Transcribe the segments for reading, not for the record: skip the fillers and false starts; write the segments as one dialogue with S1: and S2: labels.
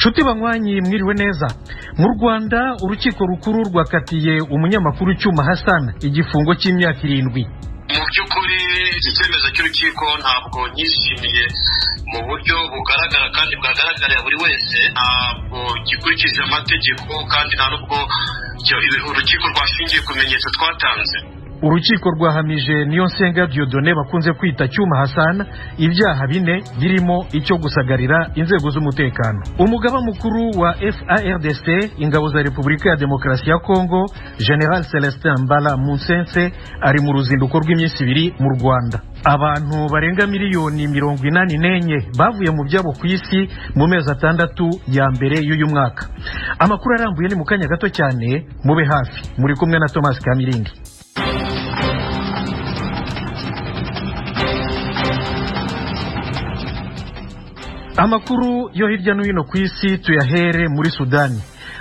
S1: Nshuti banywanyi mwiriwe neza. Mu Rwanda urukiko rukuru rwakatiye umunyamakuru Cyuma Hassan igifungo cy'imyaka 7.
S2: Mu by'ukuri icyemezo cy'urukiko ntabwo nyishimiye mu buryo bugaragara kandi bwagaragarira buri wese, ntabwo gikurikije amategeko kandi nta nubwo urukiko rwashingiye ku bimenyetso twatanze.
S1: Urukiko rwahamije Niyonsenga Dieudonné bakunze kwita Cyuma Hassan ibyaha 4 birimo icyo gusagarira inzego z'umutekano. Umugaba mukuru wa FARDC ingabo za Repubulika ya Demokarasi ya Kongo General Celestin Mbala Munsense ari mu ruzinduko rw'iminsi 2 mu Rwanda. Abantu barenga miliyoni 84 bavuye mu byabo ku isi mu mezi 6 ya mbere y'uyu mwaka. Amakuru arambuye ni mu kanya gato cyane, mube hafi. Muri kumwe na Thomas Kamiringi. Amakuru yo hirya no hino ku isi tuyahere muri Sudani.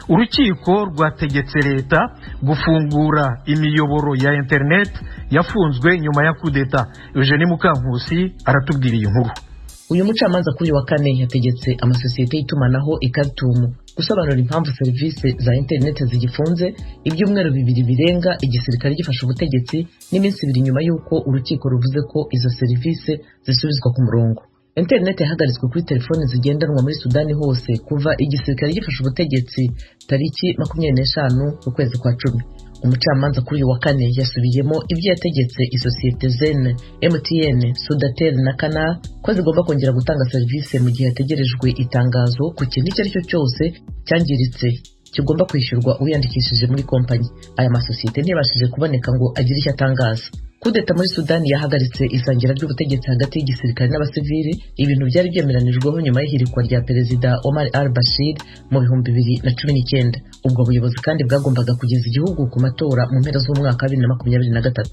S1: Urukiko rwategetse leta gufungura imiyoboro ya internet yafunzwe nyuma ya kudeta. Eugenie Mukankusi aratubwira iyi nkuru.
S3: Uyu mucamanza kuri wa kane yategetse amasosiyete y'itumanaho Ikaritumu gusobanura impamvu serivisi za internet zigifunze ibyumweru 2 birenga igisirikare gifasha ubutegetsi n'iminsi 2 nyuma y'uko urukiko ruvuze ko izo serivisi zisubizwa ku murongo. Internet yahagaritswe kuri telefone zigendanwa muri Sudani hose kuva igisirikare gifasha ubutegetsi tariki 25 ukwezi kwa 10. Umucamanza kuri wa kane yasubiyemo ibyo yategetse isosiyete Zen, MTN, Sudatel na Canal ko zigomba kongera gutanga serivisi mu gihe hategerejwe itangazo ku kintu icyo ari cyo cyose cyangiritse kigomba kwishyurwa uyandikishije muri kompanyi. Aya masosiyete ntiyabashije kuboneka ngo agire icyo atangaza. Kudeta muri Sudani yahagaritse isangira ry'ubutegetsi hagati y'igisirikare n'abasivili, ibintu byari byemeranijweho nyuma y'ihirikwa rya Perezida Omar al-Bashir mu 2019. Ubwo buyobozi kandi bwagombaga kugeza igihugu ku matora mu mpera z'umwaka 2023.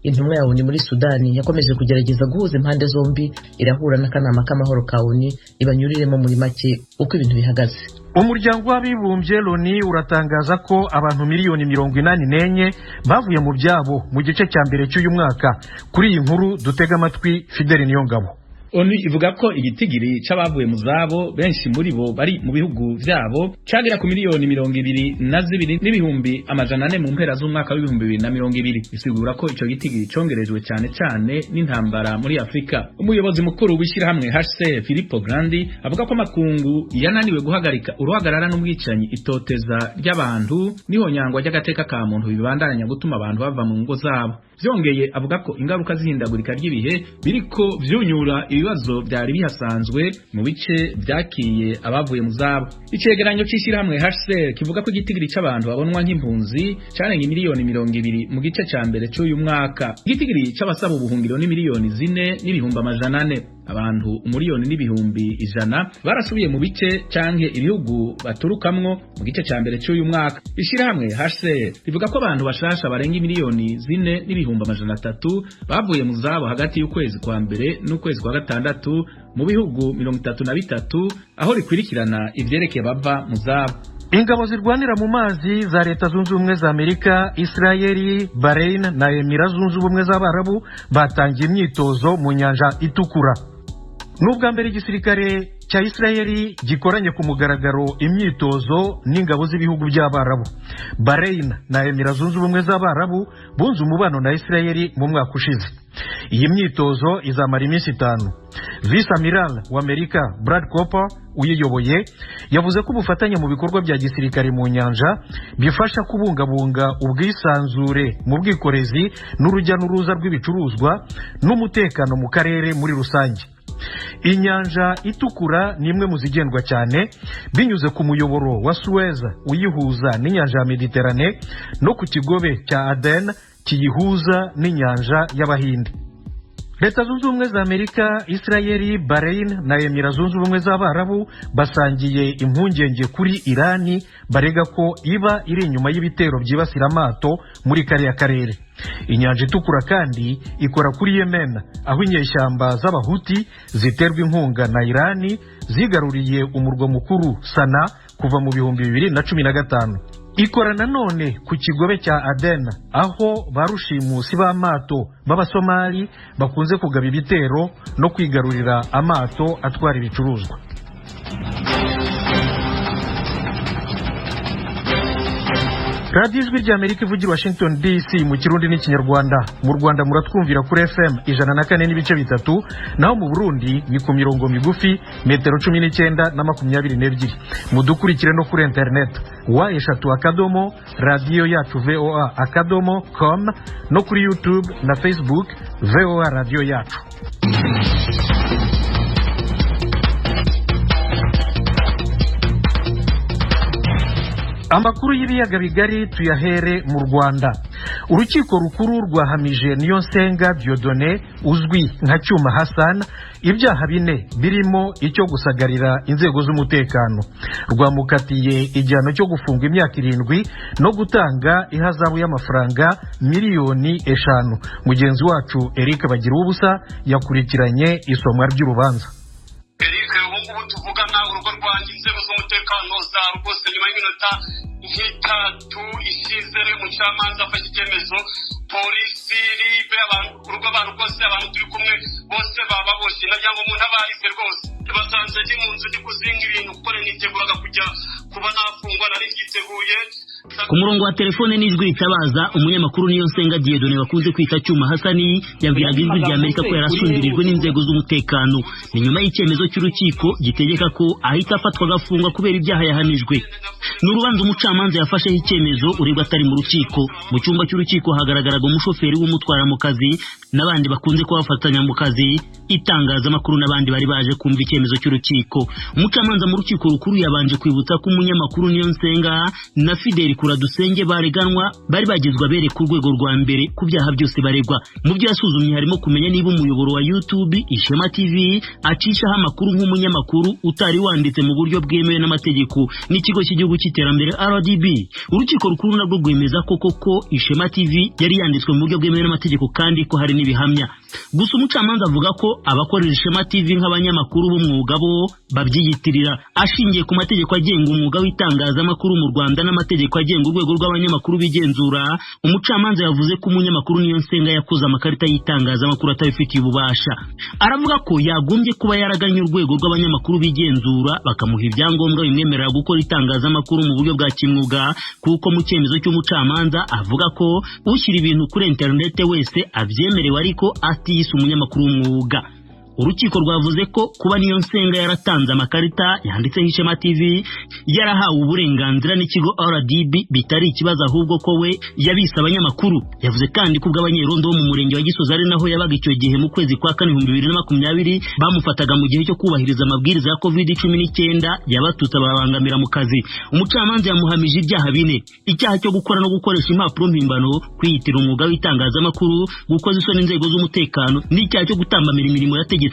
S3: Intumwa ya ONU muri Sudani yakomeje kugerageza guhuza impande zombi, irahura n'akanama k'amahoro ka ONU ibanyuriremo muri make uko ibintu bihagaze.
S1: Umuryango w'abibumbye Loni uratangaza ko abantu miliyoni 84 bavuye mu byabo mu gice cya mbere cy'uyu mwaka. Kuri iyi nkuru dutega amatwi Fidel Niyongabo.
S4: ONU ivuga ko igitigiri c'abavuye mu zabo benshi muri bo bari mu bihugu vyabo cagira ku miliyoni 22 n'ibihumbi amajana 4 mu mpera z'umwaka wa 2020. Bisigura ko ico gitigiri congerejwe cyane n'intambara muri Afrika. Umuyobozi mukuru w'ishirahamwe HCR Filippo Grandi avuga ko makungu yananiwe guhagarika uruhagarara n'ubwicanyi, itoteza ry'abantu niho nyangwa ry'agateka ka muntu bibandanya gutuma abantu bava mu ngo zabo. Vyongeye avuga ko ingaruka zihindagurika ry'ibihe biriko vyunyura ibibazo byari bihasanzwe mu bice byakiye abavuye mu zabo. Icegeranyo c'ishirahamwe HCR kivuga ko igitigiri c'abantu babonwa nk'impunzi carenga miliyoni 200 mu gice ca mbere cy'uyu mwaka. Igitigiri c'abasaba ubuhungiro ni miliyoni 4 n'ibihumbi amajana 4. Abantu umuriyoni n'ibihumbi 100 barasubiye mu bice canke ibihugu baturukamwo mu gice ca mbere cy'uyu mwaka. Ishirahamwe HCR rivuga ko abantu bashasha barenga miliyoni 4 n'ibihumbi amajana 3 bavuye mu zabo hagati y'ukwezi kwa mbere n'ukwezi kwa gatandatu mu bihugu 33 aho rikwirikirana ivyerekeye bava mu zabo.
S1: Ingabo zirwanira mu mazi za Leta Zunze Ubumwe za Amerika, Israeli, Bahrain na Emirates Zunze Ubumwe z'Abarabu batangiye imyitozo mu nyanja itukura. Nubwa mbere igisirikare cya Israeli gikoranye ku mugaragaro imyitozo n'ingabo z'ibihugu by'Abarabu. Bahrain na Emirates Zunze Ubumwe z'Abarabu bunze umubano na Israeli mu mwaka ushize. Iyi myitozo izamara iminsi 5. Vice Amiral wa Amerika Brad Cooper uyiyoboye yavuze ko ubufatanye mu bikorwa bya gisirikare mu nyanja bifasha kubungabunga ubwisanzure mu bwikorezi n'urujya n'uruza rw'ibicuruzwa n'umutekano mu karere muri rusange. Inyanja itukura ni imwe mu zigendwa cyane binyuze ku muyoboro wa Suez uyihuza n'inyanja ya Mediterane no ku kigobe cya Aden kiyihuza n'inyanja y'Abahinde. Leta Zunze Ubumwe za Amerika, Israeli, Bahrain na Emirates Zunze Ubumwe z'Abarabu basangiye impungenge kuri Irani barega ko iba iri inyuma y'ibitero byibasira amato muri kariya karere. Inyanja itukura kandi ikora kuri Yemen aho inyeshyamba z'Abahuti ziterwa inkunga na Irani zigaruriye umurwa mukuru Sana kuva mu 2015. Ikora nanone ku kigobe cya Aden aho barushimusi b'amato b'Abasomali bakunze kugaba ibitero no kwigarurira amato atwara ibicuruzwa. radiyo ijwi ry'Amerika ivugira Washington DC mu kirundi n'ikinyarwanda. Mu Rwanda muratwumvira kuri FM 104.3, naho mu Burundi ni ku mirongo migufi metero 19 na 22. Mudukurikire no kuri internet wa3 radio yacu voa.com no kuri YouTube na Facebook VOA radio yacu. Amakuru y'ibiyaga bigari tuyahere mu Rwanda. Urukiko rukuru rwahamije Niyonsenga Dieudonné uzwi nka Cyuma Hassan ibyaha bine birimo icyo gusagarira inzego z'umutekano. Rwamukatiye igihano cyo gufunga imyaka 7 no gutanga ihazabu y'amafaranga miliyoni 5. Mugenzi wacu Eric Bagirubusa yakurikiranye isomwa ry'urubanza.
S2: Eric, ubu tuvugana urugo rwanjye inzego z'umutekano za rwose nyuma y'iminota nk'itatu ishize umucamanza afashe icyemezo, polisi ribe urugo abantu rwose abantu turi kumwe bose baba bose nagira ngo umuntu abarize rwose basanze ndi mu nzu ndi kuzinga ibintu kuko niteguraga kujya kuba nafungwa nari byiteguye.
S5: Ku murongo wa telefone n'ijwi ritabaza umunyamakuru Niyonsenga Dieudonné wakunze kwita Cyuma Hassan yabwiraga ijwi ry'Amerika ko yarasumbirijwe n'inzego z'umutekano. Ni nyuma y'icyemezo cy'urukiko gitegeka ko ahita afatwa agafungwa kubera ibyaha yahanijwe. N'urubanza umucamanza yafasheho icyemezo uregwa atari mu rukiko. Mu cyumba cy'urukiko hagaragaraga umushoferi w'umutwara mu kazi n'abandi bakunze kubafatanya mu kazi, itangazamakuru n'abandi bari baje kumva icyemezo cy'urukiko. Umucamanza mu rukiko rukuru yabanje kwibutsa ko umunyamakuru Niyonsenga na Fidel Kuradusenge bareganwa bari bagizwe abere ku rwego rwa mbere ku byaha byose baregwa. Mu byo yasuzumye harimo kumenya niba umuyoboro wa YouTube Ishema TV acishaho amakuru nk'umunyamakuru utari wanditse mu buryo bwemewe n'amategeko n'ikigo cy'igihugu cy'iterambere RDB. Urukiko rukuru nabwo rwemeza ko koko Ishema TV yari yanditswe mu buryo bwemewe n'amategeko kandi ko hari n'ibihamya. Gusa umucamanza avuga ko abakorera Ishema TV nk'abanyamakuru b'umwuga bo babyiyitirira ashingiye ku mategeko agenga umwuga w'itangazamakuru mu Rwanda n'amategeko agenga urwego rw'abanyamakuru bigenzura. Umucamanza yavuze ko umunyamakuru Niyonsenga yakoze amakarita y'itangazamakuru atabifitiye ububasha. Aravuga ko yagombye kuba yaraganye urwego rw'abanyamakuru bigenzura bakamuha ibyangombwa bimwemerera gukora itangazamakuru mu buryo bwa kimwuga, kuko mu cyemezo cy'umucamanza avuga ko ushyira ibintu kuri internet wese abyemerewe ariko atiyise umunyamakuru w'umwuga. Urukiko rwavuze ko kuba Niyonsenga yaratanze amakarita yanditseho Ishema TV yarahawe uburenganzira n'ikigo RDB bitari ikibazo ahubwo ko we yabise abanyamakuru. Yavuze kandi ko ubw'abanyerondo bo mu murenge wa Gisozi ari naho yabaga icyo gihe mu kwezi kwa 4 2020 bamufataga mu gihe cyo kubahiriza amabwiriza ya COVID-19 yabatutse babangamira mu kazi. Umucamanza yamuhamije ibyaha bine: icyaha cyo gukora no gukoresha impapuro mpimbano, kwiyitira umwuga w'itangazamakuru, gukoza isoni inzego z'umutekano n'icyaha cyo gutambamira imirimo yategetswe.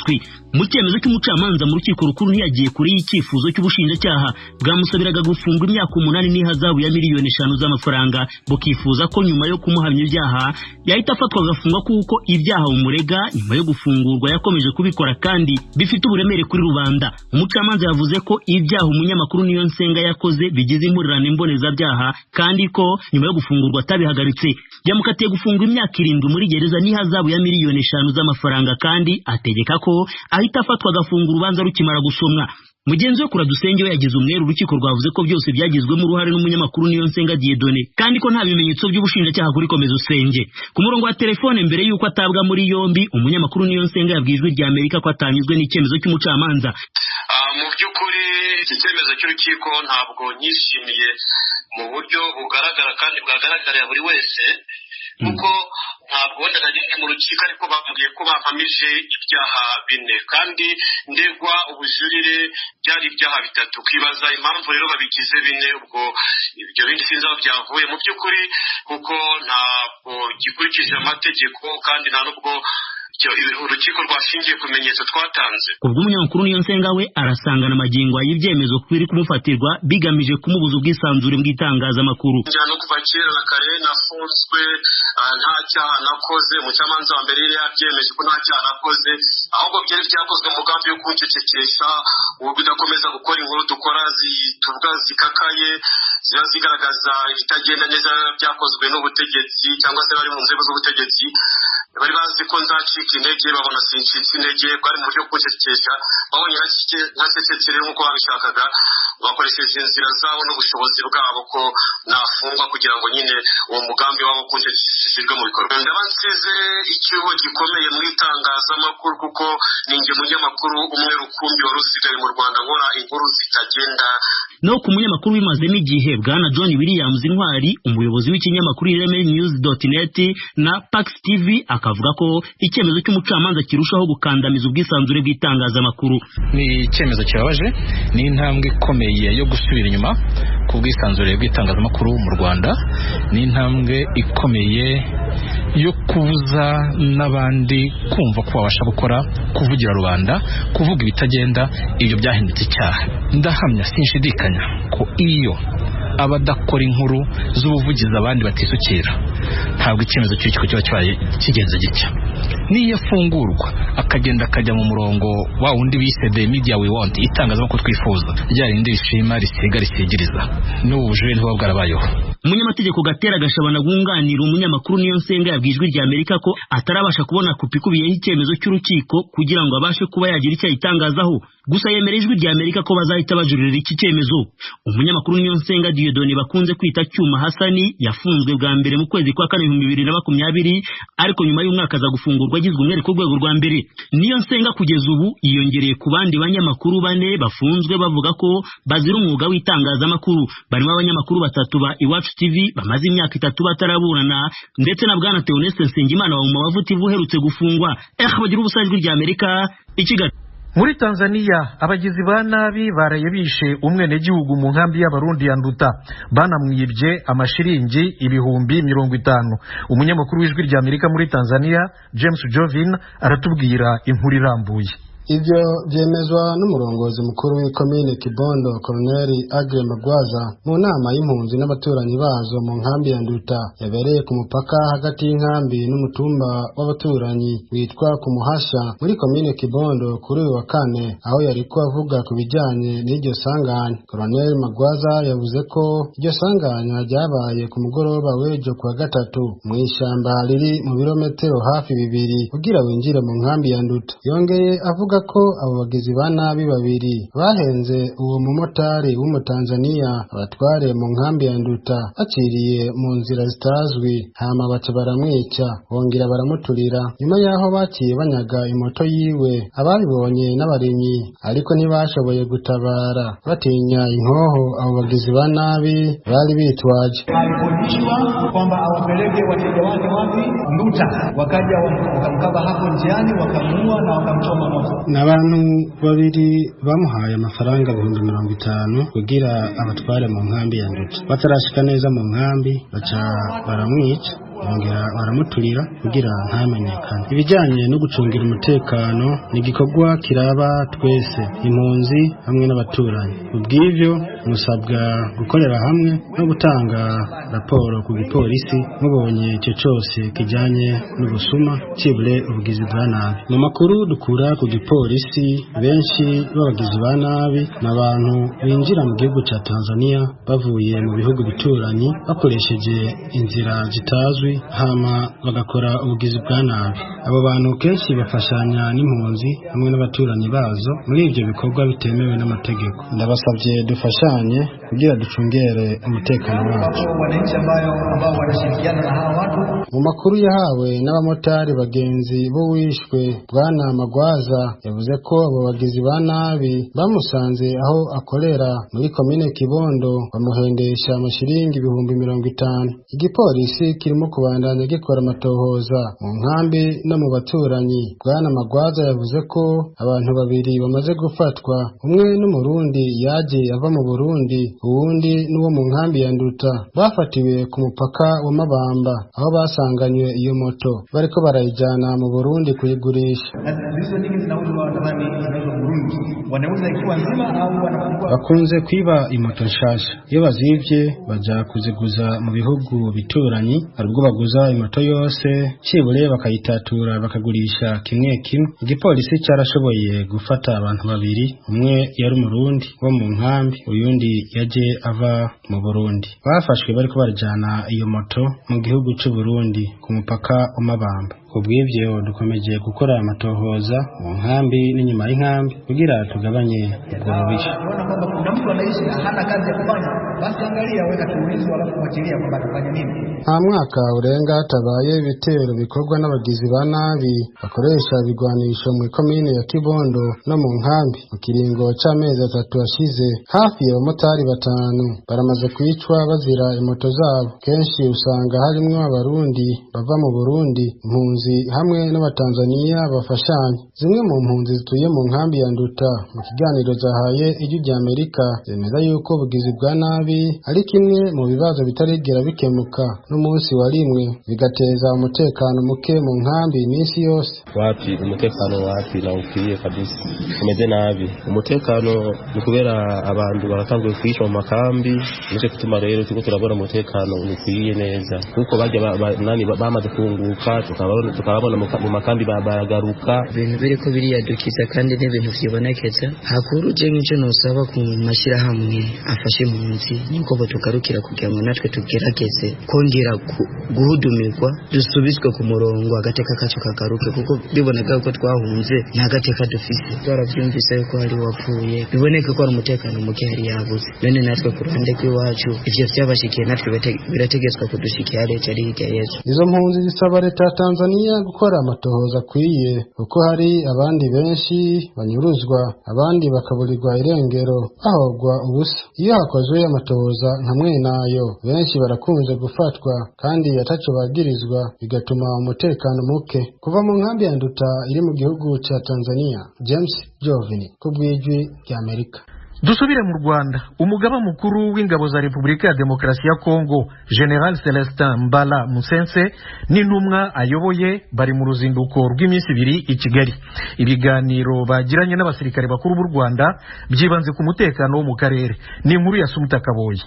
S5: Mu cyemezo cy'umucamanza mu rukiko rukuru ntiyagiye kuri y'icyifuzo cy'ubushinjacyaha bwamusabiraga gufungwa imyaka 8 n'ihazabu ya miliyoni 5 z'amafaranga, bukifuza ko nyuma yo kumuhamya ibyaha yahita afatwa agafungwa kuko ibyaha umurega nyuma yo gufungurwa yakomeje kubikora kandi bifite uburemere kuri rubanda. Umucamanza yavuze ko ibyaha umunyamakuru Niyonsenga yakoze bigize impurirane mbonezabyaha kandi ko nyuma yo gufungurwa atabihagaritse. Yamukatiye gufungwa imyaka 7 muri gereza n'ihazabu ya miliyoni 5 z'amafaranga kandi ategeka ko ahita afatwa agafunga urubanza rukimara gusomwa. Mugenzi we Kuradusenge we yagize umweru urukiko rwavuze ko byose byagizwemo uruhare n'umunyamakuru Niyonsenga Dieudonné kandi ko nta bimenyetso by'ubushinjacyaha kuri Komeza Usenge. Ku murongo wa telefone mbere y'uko atabwa muri yombi umunyamakuru Niyonsenga yabwiye ijwi ry'Amerika ko atanyuzwe n'icyemezo cy'umucamanza.
S2: Mu by'ukuri iki cyemezo cy'urukiko ntabwo nyishimiye mu buryo bugaragara kandi bwagaragarira buri wese, kuko ntabwo wenda nagiye mu rukiko ariko bambwiye ko bampamije ibyaha bine kandi ndegwa ubujurire byari ibyaha 3. Kwibaza impamvu rero babigize bine, ubwo ibyo bindi sinzi aho byavuye mu by'ukuri kuko ntabwo gikurikije amategeko kandi nta nubwo urukiko rwashingiye ku bimenyetso twatanze.
S5: Ubwo umunyamakuru Niyonsenga we arasangana amagingo y'ibyemezo biri kumufatirwa bigamije kumubuza ubwisanzure bw'itangazamakuru.
S2: Njyana kuva kera na kare nafunzwe nta cyaha nakoze, umucamanza wa mbere yabyemeje ko nta cyaha nakoze, ahubwo byari byakozwe mu mugambi wo kuncecekesha ubwo udakomeza gukora inkuru dukora zituvuga zikakaye ziba zigaragaza ibitagenda neza byakozwe n'ubutegetsi cyangwa se bari mu nzego z'ubutegetsi. bari bazi ko nzacika intege, babona sincitse intege, bari mu buryo kucecekesha, babonye ntacecekere nk'uko babishakaga, bakoresheje inzira zabo n'ubushobozi bwabo ko nafungwa kugira ngo nyine uwo mugambi wabo kucecekeshejwe mu bikorwa. Ndaba nsize icyuho gikomeye mu itangazamakuru kuko ninjye munyamakuru umwe rukumbi wari usigaye mu Rwanda nkora inkuru zitagenda.
S5: No ku munyamakuru wimazemo igihe Bwana John Williams Intwari, umuyobozi w'ikinyamakuru ireme-news.net na Pax TV, akavuga ko icyemezo cy'umucamanza kirushaho gukandamiza ubwisanzure bw'itangazamakuru.
S6: Ni icyemezo kibabaje, ni intambwe ikomeye yo gusubira inyuma ku bwisanzure bw'itangazamakuru mu Rwanda, ni intambwe ikomeye yo kubuza n'abandi kumva ko babasha gukora, kuvugira rubanda, kuvuga ibitagenda. Ibyo byahindutse icyaha. Ndahamya sinshidikanya ko iyo abadakora inkuru z'ubuvugizi abandi batisukira, ntabwo icyemezo cy'urukiko kiba kibaye kigenze gitya. Niyo afungurwa akagenda akajya mu murongo wa wundi bise the media we want, itangazamakuru twifuza, rya rindi rishima risiga risigiriza, n'ubu bujurire ntibuba bwarabayeho.
S5: Umunyamategeko Gatera Gashabana gunganira umunyamakuru Niyonsenga yabwijwe rya Amerika ko atarabasha kubona kopi kubiyeho icyemezo cy'urukiko kugira ngo abashe kuba yagira icyo yitangazaho, gusa yemera ijwi rya Amerika ko bazahita bajurira iki cyemezo. Umunyamakuru Niyonsenga Dieudonné bakunze kwita Cyuma Hasani yafunzwe bwa mbere mu kwezi kwa 2020, ariko nyuma y'umwaka aza gufungurwa agizwe umwere ku rwego rwa mbere. Niyonsenga kugeza ubu yiyongereye ku bandi banyamakuru 4 bafunzwe bavuga ko bazira umwuga w'itangazamakuru, barimo abanyamakuru 3 ba Iwacu TV bamaze imyaka 3 bataraburana, ndetse na Bwana Theoneste Nsengimana wa Umubavu TV uherutse gufungwa. Bagira ubusajwi rya Amerika i Kigali.
S1: Muri Tanzania abagizi ba nabi baraye bishe umwenegihugu mu nkambi y'abarundi ya Nduta, banamwibye amashiringi 50,000. Umunyamakuru w'ijwi rya Amerika muri Tanzania James Jovin aratubwira inkuru irambuye.
S7: Ibyo byemezwa n'umurongozi mukuru w'ikomine Kibondo Colonel Agre Magwaza mu nama y'impunzi n'abaturanyi bazo mu nkambi ya Nduta yabereye ku mupaka hagati y'inkambi n'umutumba w'abaturanyi witwa ku Muhasha muri komine Kibondo kuri uyu wa kane, aho yariko avuga ku bijyanye n'iryo sanganya. Colonel Magwaza yavuze ko iryo sanganya ryabaye ku mugoroba w'ejo kuwa gatatu mu ishyamba riri mu birometero hafi 2 kugira winjire mu nkambi ya Nduta. Yongeye avuga ko abo bagizi ba nabi 2 bahenze uwo mumotari w'umutanzania abatware mu nkambi ya Nduta aciriye mu nzira zitazwi, hama baca baramwica bongera baramuturira. Nyuma yaho baciye banyaga imoto yiwe, ababibonye n'abarimyi ariko ntibashoboye gutabara batinya inkoho abo bagizi ba nabi bari bitwaje.
S8: Alipojishwa kwamba awapeleke wateja wake wapi? Nduta. Wakaja wakamkaba hapo njiani, wakamuua na wakamchoma moto.
S7: N'abantu 2 bamuhaye amafaranga 50,000 kugira abatware mu nkambi ya Nduta. Batarashika neza mu nkambi baca baramwica bongera baramuturira kugira ntamenyekane. Ibijyanye no gucungira umutekano ni igikorwa kiraba twese, impunzi hamwe n'abaturanyi. Ubw'ivyo musabwa gukorera hamwe no gutanga raporo ku gipolisi mubonye icyo cyose kijyanye n'ubusuma cibure ubugizi bwa nabi. Mu makuru dukura ku gipolisi, benshi b'abagizi ba nabi n'abantu binjira mu gihugu cya Tanzania bavuye mu bihugu bituranyi bakoresheje inzira zitazwi, hama bagakora ubugizi bwa nabi. Abo bantu kenshi bafashanya n'impunzi hamwe n'abaturanyi bazo muri ibyo bikorwa bitemewe n'amategeko. Ndabasabye dufashanye kugira ducungere umutekano wacu. Mu makuru yahawe n'abamotari bagenzi bo wishwe, Bwana Magwaza yavuze ko abo bagizi ba nabi bamusanze aho akorera muri komine Kibondo bamuhendesha amashiringi 50,000. Igipolisi kirimo kubandanya gikora amatohoza mu nkambi no mu baturanyi. Bwana Magwaza yavuze ko abantu 2 bamaze gufatwa, umwe n'umurundi yaje ava mu Burundi, uwundi n'uwo mu nkambi ya Nduta, bafatiwe ku mupaka wa Mabamba aho basanganywe iyo moto bariko barayijana mu Burundi kuyigurisha. Bakunze kwiba imoto nshasha, iyo bazivye baja kuziguza mu bihugu bituranyi, arubwo baguza imoto yose cibure bakayitatura bakagurisha kimwe kimwe. Igipolisi cyarashoboye gufata abantu 2, umwe yari umurundi wo mu nkambi, uyundi yaje ava mu Burundi. Bafashwe bariko barajana iyo moto mu gihugu cy'u Burundi ku mupaka wa Mabamba. kubw'ivyo dukomeje gukora amatohoza mu nkambi n'inyuma y'inkambi kugira tugabanye ubwo bubisha.
S8: Unaona kwamba kuna mtu anaishi na hana kazi ya kufanya, basi angalia weka tuulizo alafu fuatilia kwamba atafanya nini.
S7: Nta mwaka urenga hatabaye ibitero bikorwa n'abagizi ba nabi bakoresha ibigwanisho mu komine ya Kibondo no mu nkambi. Mu kiringo c'amezi 3 ashize hafi y'abamotari 5 baramaze kwicwa bazira imoto zabo. Kenshi usanga harimwo abarundi bava mu Burundi, impunzi hamwe n'abatanzania bafashanya. Zimwe mu mpunzi zituye mu nkambi ya Nduta mu kiganiro zahaye Ijwi ry'Amerika zemeza yuko ubugizi bwa nabi ari kimwe mu bibazo bitarigera bikemuka n'umunsi wa rimwe bigateza umutekano muke mu nkambi iminsi yose.
S9: Wapi umutekano wapi na ukwiye kabisa umeze nabi. Umutekano ni kubera abantu baratanguye kwishwa mu makambi, nico gituma rero tuko turabona umutekano ukwiye neza kuko bajya nani bamaze kunguka tukabona mu makambi baragaruka.
S10: Ibintu biriko biriyadukiza kandi n'ibintu vyibonekeza hakuru je nk'ico nosaba ku mashirahamwe afashe impunzi nuko botugarukira kugira ngo natwe tugerageze kongera guhudumirwa dusubizwe ku murongo agateka kacu kagaruke kuko biboneka ko twahunze nta gateka dufise. Twaravyumvise ko hari wapfuye biboneka ko ari umutekano muke hari yabuze, none natwe ku ruhande rw'iwacu ivyo vyabashikiye natwe birategetswe kudushikira leta ari hirya yesu.
S7: Izo mpunzi zisaba leta ya Tanzania gukora amatohoza akwiye kuko hari abandi benshi banyuruzwa abandi bakaburirwa irengero bahogwa ubusa. Iyo hakozwe amatohoza nka mwenayo benshi barakunze gufatwa kandi ataco bagirizwa bigatuma umutekano muke. Kuva mu nkambi ya Nduta iri mu gihugu ca Tanzania, James Jovini kubw'Ijwi ry'Amerika.
S1: Dusubire mu Rwanda. Umugaba mukuru w'ingabo za Repubulika ya Demokarasi ya Kongo General Celestin Mbala Musense n'intumwa ayoboye bari mu ruzinduko rw'iminsi 2 i Kigali. Ibiganiro bagiranye n'abasirikare bakuru b'u Rwanda byibanze ku mutekano wo mu karere. Ni inkuru ya Sumuta Kaboyi.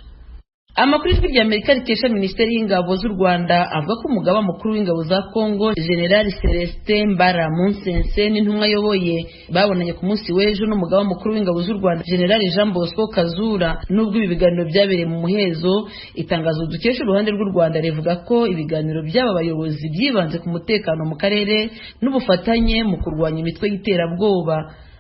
S3: Amakuru y'Ijwi ry'Amerika rikesha Minisiteri y'Ingabo z'u Rwanda avuga ko umugaba mukuru w'ingabo za Kongo General Celestin Mbala Musense n'intumwa ayoboye babonanye ku munsi w'ejo n'umugaba mukuru w'ingabo z'u Rwanda General Jean Bosco Kazura. Nubwo ibi biganiro byabereye mu muhezo, itangazo dukesha uruhande rw'u Rwanda rivuga ko ibiganiro by'aba bayobozi byibanze ku mutekano mu karere n'ubufatanye mu kurwanya imitwe y'iterabwoba.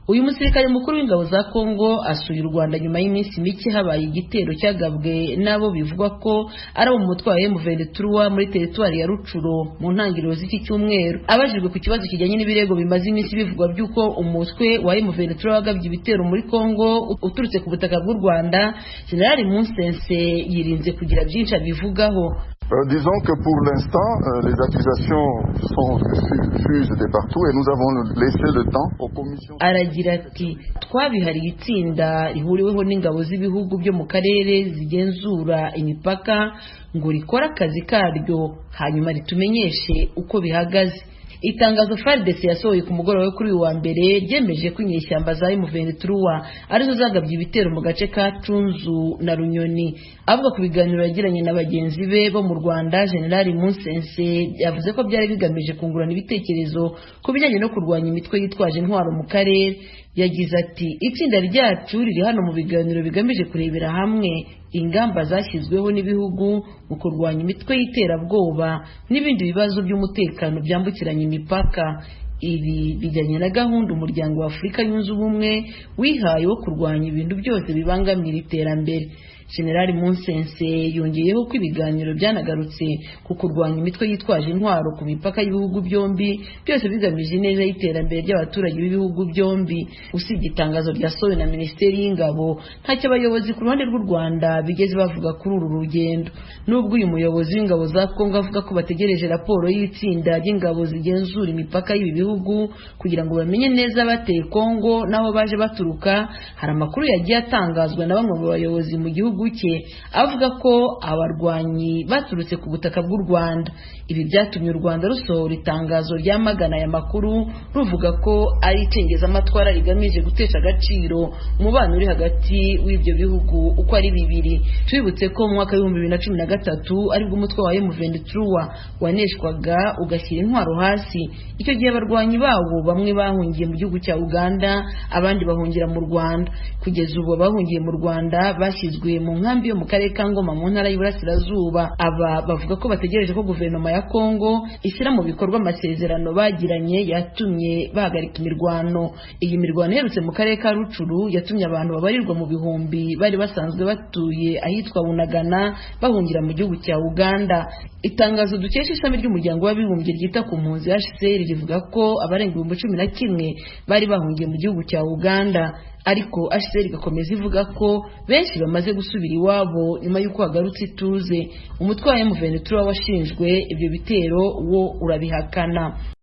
S3: Uyu musirikare mukuru w'ingabo za Kongo asuye u Rwanda nyuma y'iminsi mike habaye igitero cyagabwe nabo bivugwa ko ari mu mutwe wa M23 muri teritwari ya Rucuro mu ntangiriro z'iki cyumweru. Abajijwe ku kibazo kijyanye n'ibirego bimaze iminsi bivugwa by'uko umutwe wa M23 wagabye ibitero muri Kongo uturutse ku butaka bw'u Rwanda, General Musense yirinze kugira byinshi abivugaho.
S11: Disons que pour l'instant, les accusations fusent de partout et nous avons laissé le temps aux commissions.
S3: Aragira ati twabihariye itsinda rihuriweho n'ingabo z'ibihugu byo mu karere zigenzura imipaka ngo rikora akazi karyo hanyuma ritumenyeshe uko bihagaze. Itangazo FARDC yasohoye ku mugoroba kuri uyu wa mbere ryemeje ko inyeshyamba za M23 arizo zagabye ibitero mu gace ka Cunzu na Runyoni. Avuga ku biganiro yagiranye na bagenzi be bo mu Rwanda, General Musense yavuze ko byari bigamije kungurana ibitekerezo ku bijyanye no kurwanya imitwe yitwaje intwaro mu karere. Yagize ati itsinda ryacu riri hano mu biganiro bigamije kurebera hamwe ingamba zashyizweho n'ibihugu mu kurwanya imitwe y'iterabwoba n'ibindi bibazo by'umutekano byambukiranya imipaka. Ibi bijyanye na gahunda umuryango wa Afurika yunze ubumwe wihaye wo kurwanya ibintu byose bibangamira iterambere. General Musense yongeyeho ko ibiganiro byanagarutse ku kurwanya imitwe yitwaje intwaro ku mipaka y'ibihugu byombi, byose bigamije neza y'iterambere ry'abaturage b'ibihugu byombi. Usibye itangazo ryasohowe na Minisiteri y'Ingabo, ntacyo abayobozi ku ruhande rw'u Rwanda bigeze bavuga kuri uru rugendo. Nubwo uyu muyobozi w'ingabo za Kongo avuga ko bategereje raporo y'itsinda ry'ingabo zigenzura imipaka y'ibi bihugu kugira ngo bamenye neza bateye Kongo naho baje baturuka, hari amakuru yagiye atangazwa na bamwe mu bayobozi mu gihugu cye avuga ko abarwanyi baturutse ku butaka bw'u Rwanda. Ibi byatumye u Rwanda rusohora itangazo ryamagana aya makuru ruvuga ko ari icengezamatwara rigamije gutesha agaciro umubano uri hagati w'ibyo bihugu uko ari bibiri. Twibutse ko mu mwaka w'2013 aribwo umutwe wa M23 waneshwaga ugashyira intwaro hasi. Icyo gihe abarwanyi bawo bamwe bahungiye mu gihugu cya Uganda, abandi bahungira mu Rwanda. Kugeza ubu bahungiye mu Rwanda bashyizwe
S12: mu nkambi yo mu karere ka Ngoma mu ntara y'Iburasirazuba. Aba bavuga ko bategereje ko guverinoma ya Kongo ishyira mu bikorwa amasezerano bagiranye yatumye bahagarika imirwano. Iyi mirwano iherutse mu karere ka Rucuru yatumye abantu babarirwa mu bihumbi bari basanzwe batuye ahitwa Bunagana bahungira mu gihugu cya Uganda. Itangazo dukesha ishami ry'umuryango w'abibumbye ryita ku mpunzi HCR rivuga ko abarenga 11,000 bari bahungiye mu gihugu cya Uganda, ariko HCR igakomeza ivuga ko benshi bamaze gusubira iwabo nyuma y'uko hagarutse ituze. Umutwe wa M23 washinjwe ibyo bitero wo urabihakana.